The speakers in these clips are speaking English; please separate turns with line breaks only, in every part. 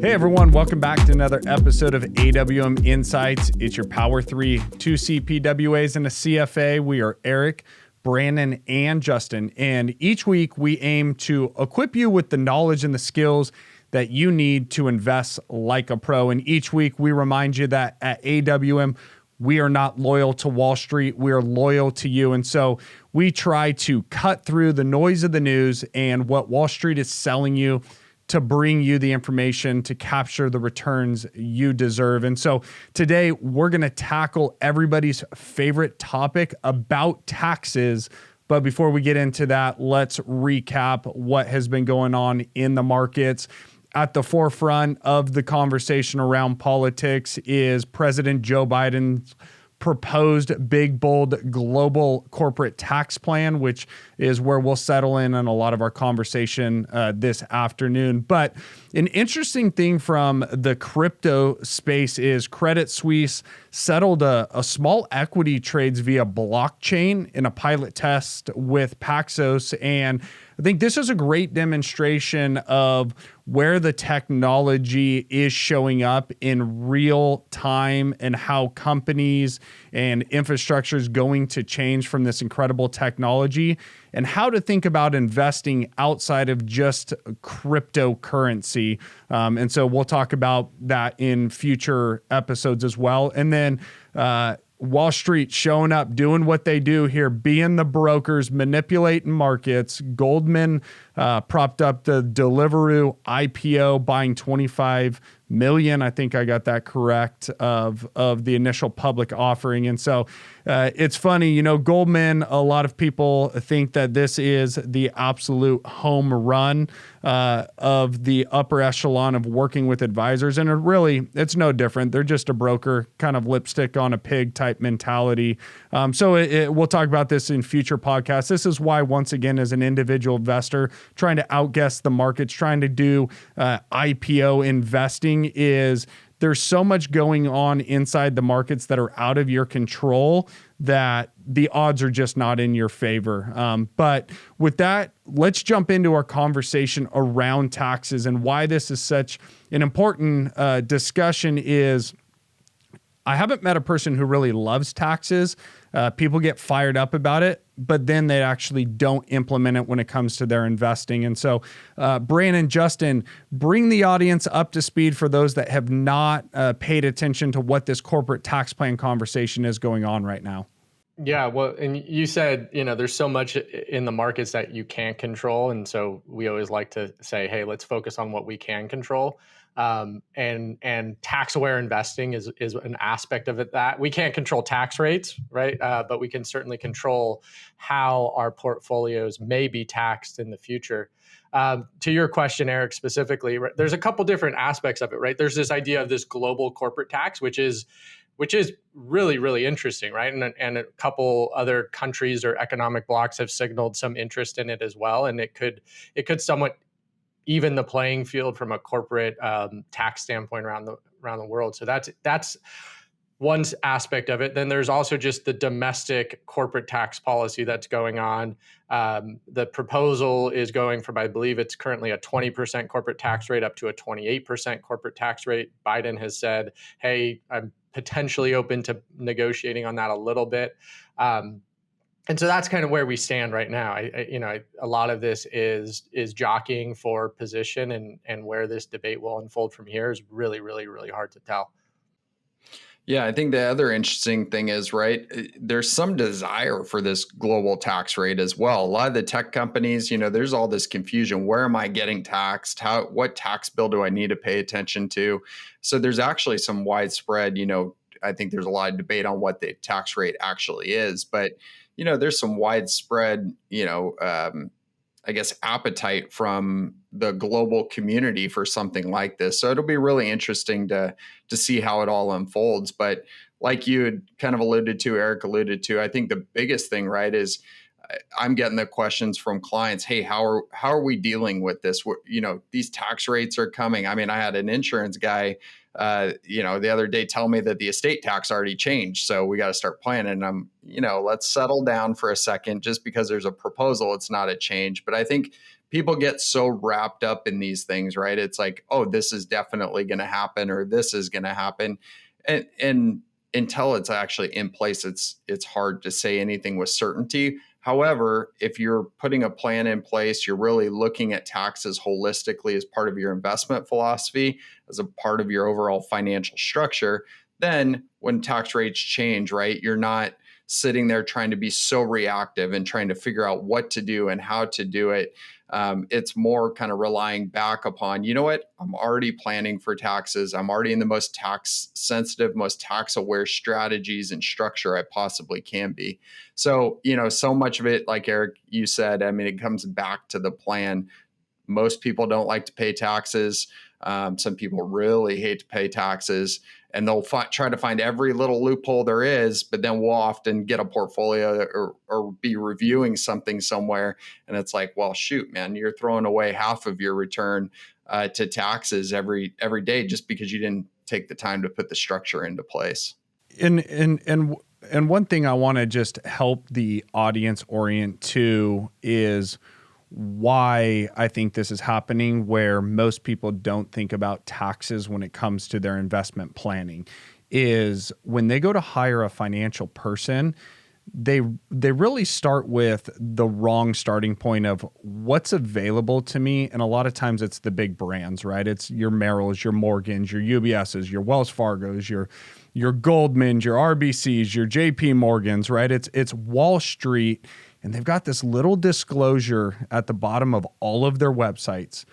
Hey everyone, welcome back to another episode of AWM Insights. It's your Power 3, 2 CPWAs and a CFA. We are Eric, Brandon, and Justin. And each week we aim to equip you with the knowledge and the skills that you need to invest like a pro. And each week we remind you that at AWM, we are not loyal to Wall Street. We are loyal to you. And so we try to cut through the noise of the news and what Wall Street is selling you to bring you the information to capture the returns you deserve. And so today we're going to tackle everybody's favorite topic about taxes. But before we get into that, let's recap what has been going on in the markets. At the forefront of the conversation around politics is President Joe Biden's proposed big, bold global corporate tax plan, which is where we'll settle in on a lot of our conversation this afternoon. But an interesting thing from the crypto space is Credit Suisse settled a small equity trades via blockchain in a pilot test with Paxos. And I think this is a great demonstration of where the technology is showing up in real time and how companies and infrastructure is going to change from this incredible technology, and how to think about investing outside of just cryptocurrency. And so we'll talk about that in future episodes as well. And then Wall Street showing up, doing what they do here, being the brokers, manipulating markets. Goldman propped up the Deliveroo IPO, buying 25 million. I think I got that correct, of the initial public offering. And so it's funny, you know, Goldman, a lot of people think that this is the absolute home run of the upper echelon of working with advisors. And it's no different. They're just a broker, kind of lipstick on a pig type mentality. So we'll talk about this in future podcasts. This is why, once again, as an individual investor, trying to outguess the markets, trying to do IPO investing, is there's so much going on inside the markets that are out of your control that the odds are just not in your favor. But with that, let's jump into our conversation around taxes and why this is such an important discussion. Is I haven't met a person who really loves taxes. People get fired up about it, but then they actually don't implement it when it comes to their investing. And so, Brandon, Justin, bring the audience up to speed for those that have not paid attention to what this corporate tax plan conversation is going on right now.
Yeah, well, and you said, there's so much in the markets that you can't control. And so we always like to say, hey, let's focus on what we can control. And tax-aware investing is an aspect of it that we can't control tax rates, right? But we can certainly control how our portfolios may be taxed in the future. To your question, Eric, specifically, right, there's a couple different aspects of it, right? There's this idea of this global corporate tax, which is really, really interesting, right? And a couple other countries or economic blocs have signaled some interest in it as well, and it could somewhat even the playing field from a corporate tax standpoint around the world. So that's one aspect of it. Then there's also just the domestic corporate tax policy that's going on. The proposal is going from, I believe it's currently a 20% corporate tax rate up to a 28% corporate tax rate. Biden has said, hey, I'm potentially open to negotiating on that a little bit. And so that's kind of where we stand right now. A lot of this is jockeying for position, and where this debate will unfold from here is really, really, really hard to tell.
Yeah, I think the other interesting thing is, right, there's some desire for this global tax rate as well. A lot of the tech companies, there's all this confusion. Where am I getting taxed? What tax bill do I need to pay attention to? So there's actually some widespread, I think there's a lot of debate on what the tax rate actually is, but there's some widespread, I guess, appetite from the global community for something like this. So it'll be really interesting to see how it all unfolds. But like you had kind of alluded to, Eric alluded to, I think the biggest thing, right, is I'm getting the questions from clients. Hey, how are we dealing with this? These tax rates are coming. I mean, I had an insurance guy, the other day tell me that the estate tax already changed. So we got to start planning. Let's settle down for a second. Just because there's a proposal, it's not a change. But I think people get so wrapped up in these things, right? It's like, oh, this is definitely going to happen, or this is going to happen. And until it's actually in place, it's hard to say anything with certainty. However, if you're putting a plan in place, you're really looking at taxes holistically as part of your investment philosophy, as a part of your overall financial structure, then when tax rates change, right, you're not sitting there trying to be so reactive and trying to figure out what to do and how to do it. It's more kind of relying back upon, you know what, I'm already planning for taxes. I'm already in the most tax sensitive, most tax aware strategies and structure I possibly can be. So, so much of it, like Eric, you said, I mean, it comes back to the plan. Most people don't like to pay taxes. Some people really hate to pay taxes, and they'll try to find every little loophole there is, but then we'll often get a portfolio or be reviewing something somewhere. And it's like, well, shoot, man, you're throwing away half of your return to taxes every day just because you didn't take the time to put the structure into place.
And one thing I want to just help the audience orient to is why I think this is happening, where most people don't think about taxes when it comes to their investment planning, is when they go to hire a financial person, they really start with the wrong starting point of what's available to me. And a lot of times it's the big brands, right? It's your Merrills, your Morgans, your UBSs, your Wells Fargos, your Goldmans, your RBCs, your JP Morgans, right? It's Wall Street. And they've got this little disclosure at the bottom of all of their websites.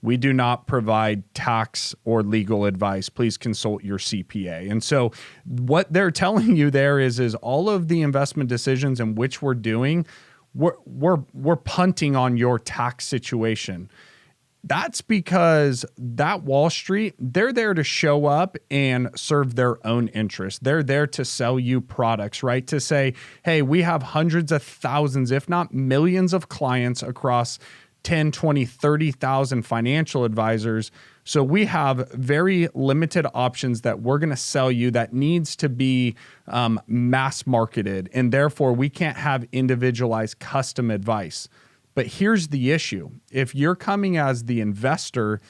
We do not provide tax or legal advice. Please consult your CPA. And so what they're telling you there is all of the investment decisions in which we're doing, we're punting on your tax situation. That's because that Wall Street, they're there to show up and serve their own interests. They're there to sell you products, right? To say, hey, we have hundreds of thousands, if not millions of clients across 10, 20, 30,000 financial advisors. So we have very limited options that we're going to sell you that needs to be mass marketed. And therefore, we can't have individualized custom advice. But here's the issue. If you're coming as the investor,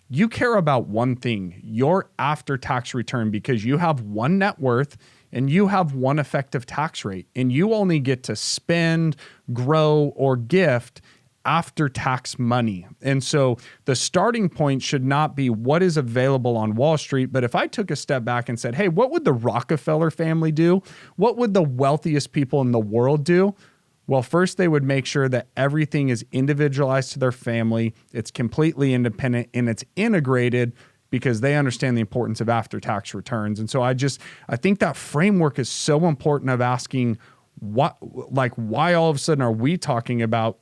you care about one thing, your after-tax return, because you have one net worth and you have one effective tax rate, and you only get to spend, grow, or gift after-tax money. And so the starting point should not be what is available on Wall Street. But if I took a step back and said, hey, what would the Rockefeller family do? What would the wealthiest people in the world do? Well, first, they would make sure that everything is individualized to their family, it's completely independent, and it's integrated because they understand the importance of after-tax returns. And so I think that framework is so important of asking why all of a sudden are we talking about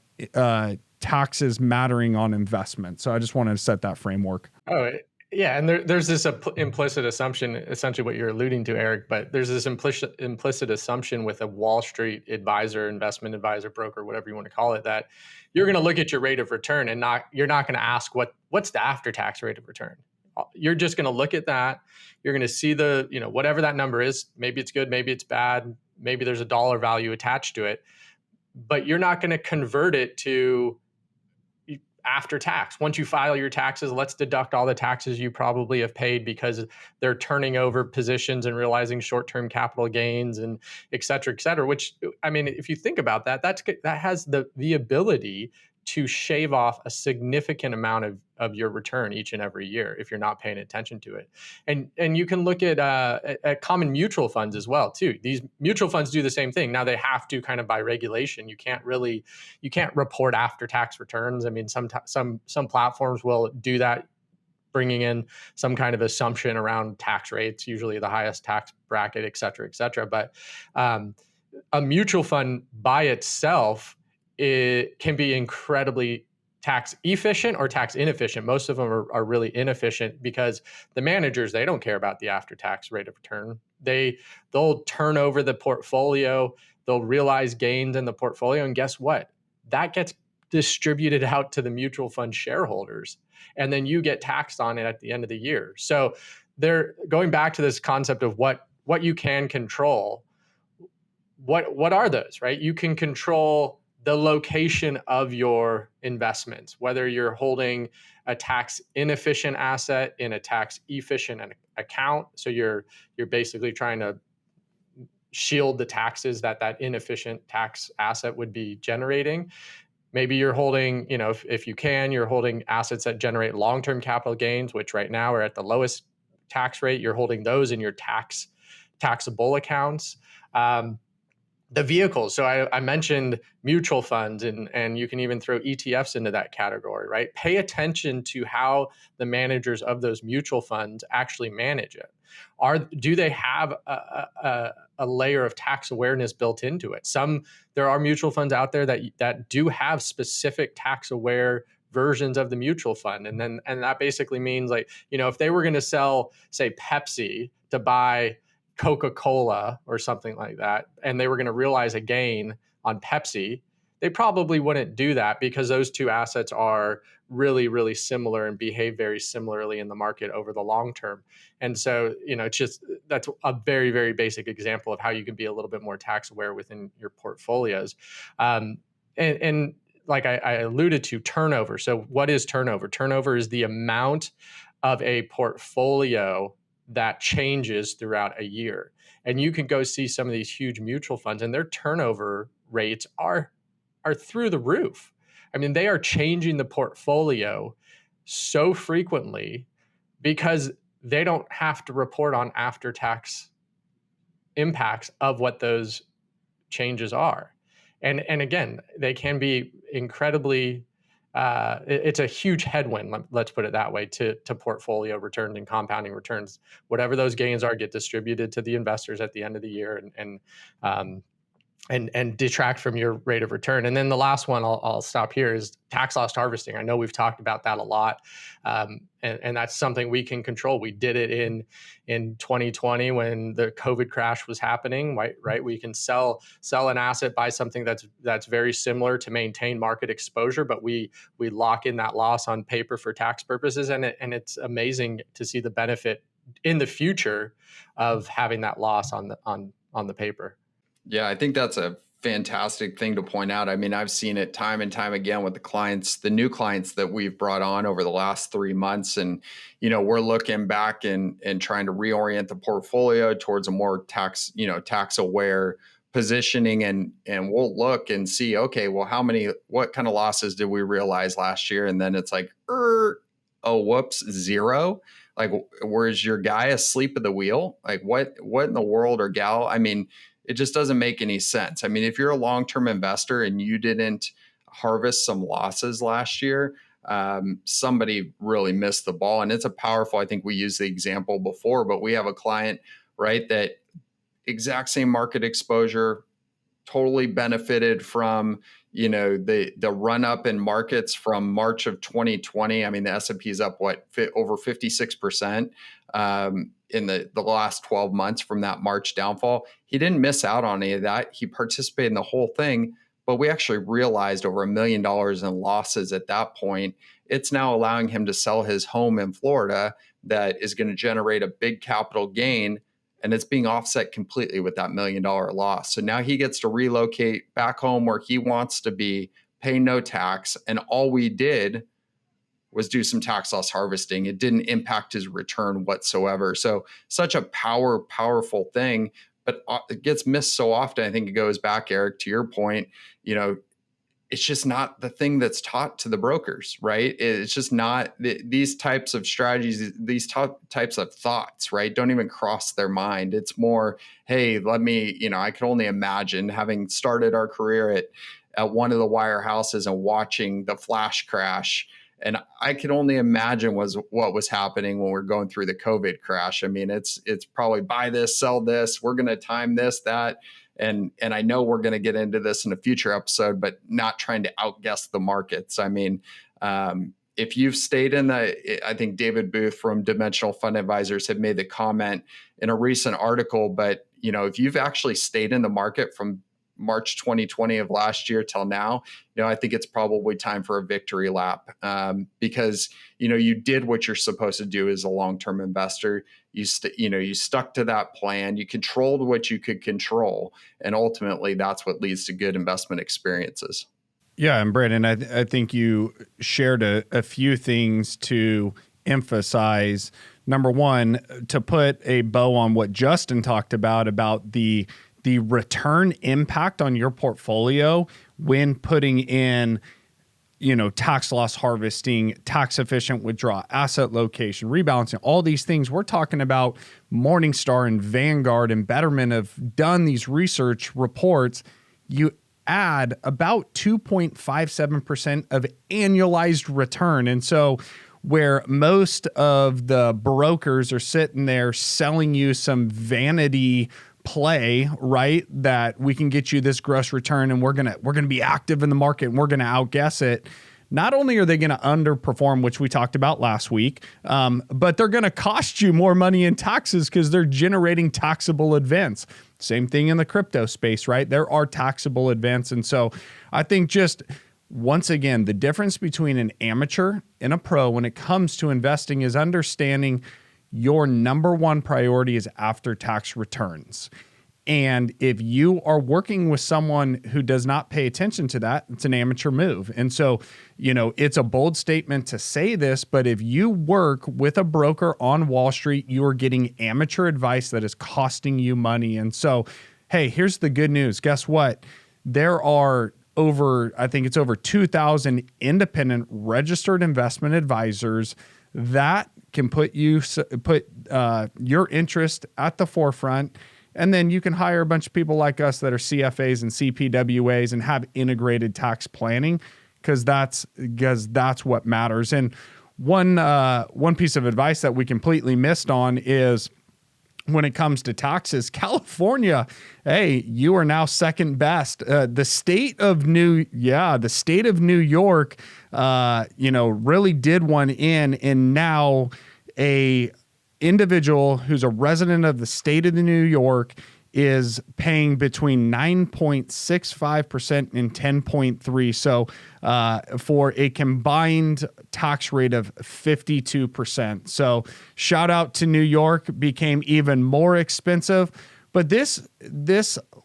taxes mattering on investment? So I just wanted to set that framework.
Oh, yeah, and there's this implicit assumption, essentially what you're alluding to, Eric, but there's this implicit assumption with a Wall Street advisor, investment advisor, broker, whatever you want to call it, that you're going to look at your rate of return and you're not going to ask what's the after-tax rate of return. You're just going to look at that. You're going to see whatever that number is. Maybe it's good, maybe it's bad, maybe there's a dollar value attached to it, but you're not going to convert it to after tax. Once you file your taxes, let's deduct all the taxes you probably have paid because they're turning over positions and realizing short-term capital gains and et cetera, which, I mean, if you think about that, that has the ability to shave off a significant amount of your return each and every year if you're not paying attention to it. And you can look at common mutual funds as well too. These mutual funds do the same thing. Now they have to, kind of by regulation. You can't report after tax returns. I mean, some platforms will do that, bringing in some kind of assumption around tax rates, usually the highest tax bracket, et cetera. But a mutual fund by itself, it can be incredibly tax efficient or tax inefficient. Most of them are really inefficient because the managers, they don't care about the after-tax rate of return. They'll turn over the portfolio, they'll realize gains in the portfolio, and guess what? That gets distributed out to the mutual fund shareholders, and then you get taxed on it at the end of the year. So they're going back to this concept of what you can control. What are those, right? You can control the location of your investments, whether you're holding a tax inefficient asset in a tax efficient account. So you're basically trying to shield the taxes that inefficient tax asset would be generating. Maybe you're holding, if you can, you're holding assets that generate long-term capital gains, which right now are at the lowest tax rate. You're holding those in your taxable accounts. The vehicles. So I mentioned mutual funds, and you can even throw ETFs into that category, right? Pay attention to how the managers of those mutual funds actually manage it. Do they have a layer of tax awareness built into it? There are mutual funds out there that do have specific tax aware versions of the mutual fund, and that basically means, like, if they were going to sell, say, Pepsi to buy Coca-Cola or something like that, and they were going to realize a gain on Pepsi, they probably wouldn't do that, because those two assets are really, really similar and behave very similarly in the market over the long term. And so, that's a very, very basic example of how you can be a little bit more tax aware within your portfolios. And like I alluded to, turnover. So what is turnover? Turnover is the amount of a portfolio that changes throughout a year. And you can go see some of these huge mutual funds, and their turnover rates are through the roof. I mean, they are changing the portfolio so frequently because they don't have to report on after-tax impacts of what those changes are. And again, they can be incredibly it's a huge headwind, let's put it that way, to portfolio returns and compounding returns. Whatever those gains are get distributed to the investors at the end of the year, and detract from your rate of return. And then the last one, I'll stop here, is tax loss harvesting. I know we've talked about that a lot, and that's something we can control. We did it in 2020 when the COVID crash was happening. Right? We can sell an asset, buy something that's very similar to maintain market exposure, but we lock in that loss on paper for tax purposes, and it's amazing to see the benefit in the future of having that loss on the paper.
Yeah, I think that's a fantastic thing to point out. I mean, I've seen it time and time again with the new clients that we've brought on over the last 3 months. And, we're looking back and trying to reorient the portfolio towards a more tax aware positioning. And we'll look and see, okay, well, what kind of losses did we realize last year? And then it's like, oh, whoops, zero. Like, where's your guy asleep at the wheel? Like, what in the world, or gal? I mean, it just doesn't make any sense. I mean, if you're a long-term investor and you didn't harvest some losses last year, somebody really missed the ball. And it's I think we used the example before, but we have a client, right, that exact same market exposure, totally benefited from, the run up in markets from March of 2020. I mean, the S&P is up over 56%. In the last 12 months from that March downfall. He didn't miss out on any of that. He participated in the whole thing, but we actually realized over $1 million in losses at that point. It's now allowing him to sell his home in Florida that is going to generate a big capital gain, and it's being offset completely with that $1 million loss. So now he gets to relocate back home where he wants to be, pay no tax, and all we did was do some tax loss harvesting. It didn't impact his return whatsoever. So such a powerful thing, but it gets missed so often. I think it goes back, Eric, to your point, it's just not the thing that's taught to the brokers, right? It's just not these types of strategies, these types of thoughts, right? Don't even cross their mind. It's more, hey, I can only imagine, having started our career at one of the wirehouses and watching the flash crash. And I can only imagine what was happening when we're going through the COVID crash. I mean, it's probably buy this, sell this, we're going to time this, that. And I know we're going to get into this in a future episode, but not trying to outguess the markets. I mean, if you've stayed I think David Booth from Dimensional Fund Advisors had made the comment in a recent article, but if you've actually stayed in the market from March 2020 of last year till now, I think it's probably time for a victory lap, because you did what you're supposed to do as a long-term investor. You stuck to that plan. You controlled what you could control, and ultimately, that's what leads to good investment experiences.
Yeah, and Brandon, I think you shared a few things to emphasize. Number one, to put a bow on what Justin talked about the return impact on your portfolio when putting in, tax loss harvesting, tax efficient withdrawal, asset location, rebalancing, all these things. We're talking about Morningstar and Vanguard and Betterment have done these research reports. You add about 2.57% of annualized return. And so where most of the brokers are sitting there selling you some vanity play, right, that we can get you this gross return and we're going to be active in the market and we're going to outguess it. Not only are they going to underperform, which we talked about last week, but they're going to cost you more money in taxes because they're generating taxable events. Same thing in the crypto space, right? There are taxable events. And so I think just once again, the difference between an amateur and a pro when it comes to investing is understanding your number one priority is after-tax returns. And if you are working with someone who does not pay attention to that, it's an amateur move. And so, it's a bold statement to say this, but if you work with a broker on Wall Street, you are getting amateur advice that is costing you money. And so, hey, here's the good news. Guess what? There are I think it's over 2,000 independent registered investment advisors that can put your interest at the forefront. And then you can hire a bunch of people like us that are CFAs and CPWAs and have integrated tax planning because that's what matters. And one piece of advice that we completely missed on is when it comes to taxes, California, hey, you are now second best. The state of New York, really did one in, and now a individual who's a resident of the state of New York is paying between 9.65% and 10.3%. So for a combined tax rate of 52%. So shout out to New York, became even more expensive. But this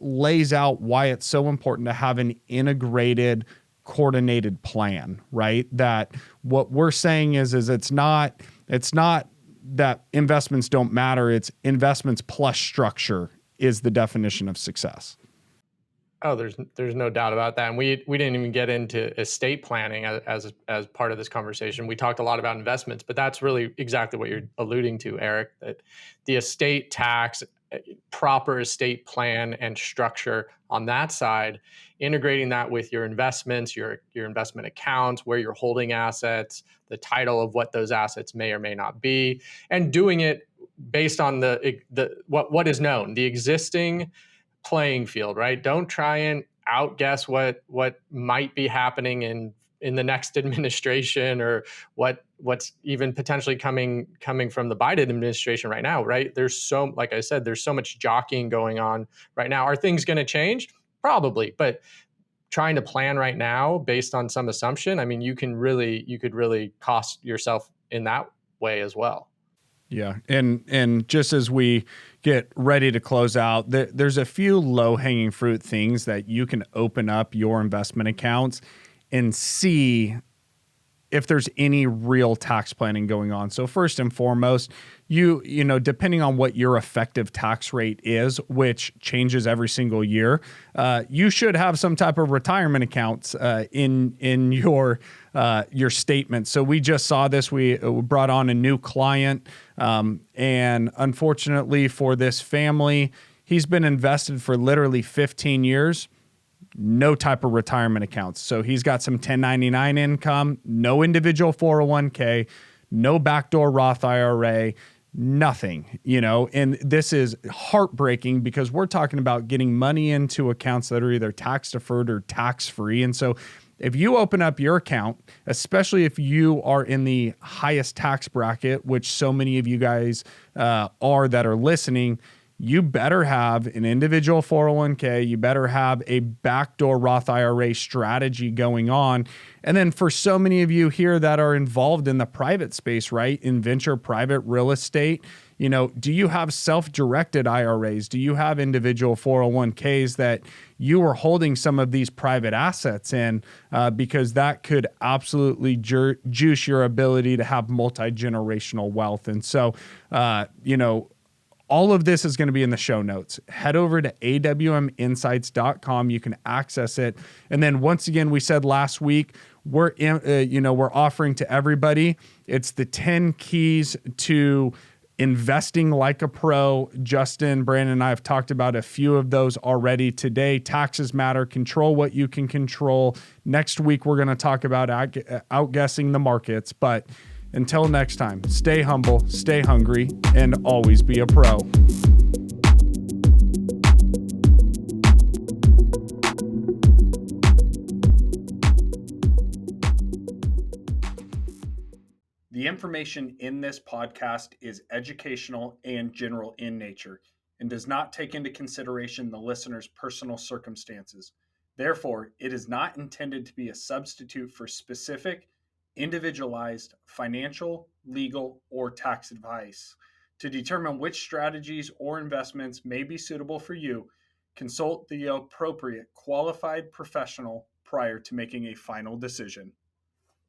lays out why it's so important to have an integrated, coordinated plan, right? That what we're saying is it's not that investments don't matter. It's investments plus structure is the definition of success.
Oh, there's no doubt about that. And we didn't even get into estate planning as part of this conversation. We talked a lot about investments, but that's really exactly what you're alluding to, Eric, that the estate tax, proper estate plan and structure on that side, integrating that with your investments, your investment accounts, where you're holding assets, the title of what those assets may or may not be, and doing it based on what is known, the existing playing field, right? Don't try and outguess what might be happening in the next administration or what's even potentially coming from the Biden administration right now, right? Like I said, there's so much jockeying going on right now. Are things going to change? Probably, but trying to plan right now based on some assumption, I mean, you could really cost yourself in that way as well.
Yeah. And just as we get ready to close out, there's a few low-hanging fruit things that you can open up your investment accounts and see if there's any real tax planning going on. So first and foremost, you depending on what your effective tax rate is, which changes every single year, you should have some type of retirement accounts in your statement. So we just saw this. We brought on a new client, and unfortunately for this family, he's been invested for literally 15 years. No type of retirement accounts. So he's got some 1099 income, no individual 401k, no backdoor Roth IRA, nothing, and this is heartbreaking because we're talking about getting money into accounts that are either tax deferred or tax free. And so if you open up your account, especially if you are in the highest tax bracket, which so many of you guys are that are listening, you better have an individual 401k. You better have a backdoor Roth IRA strategy going on. And then for so many of you here that are involved in the private space, right, in venture private real estate, do you have self-directed IRAs? Do you have individual 401ks that you are holding some of these private assets in? Because that could absolutely juice your ability to have multi-generational wealth. And so, all of this is going to be in the show notes. Head over to awminsights.com. You can access it. And then once again, we said last week, we're offering to everybody. It's the 10 keys to investing like a pro. Justin, Brandon, and I have talked about a few of those already today. Taxes matter. Control what you can control. Next week, we're going to talk about outguessing the markets. But until next time, stay humble, stay hungry, and always be a pro. The information in this podcast is educational and general in nature and does not take into consideration the listener's personal circumstances. Therefore, it is not intended to be a substitute for specific, individualized financial, legal, or tax advice. To determine which strategies or investments may be suitable for you, consult the appropriate qualified professional prior to making a final decision.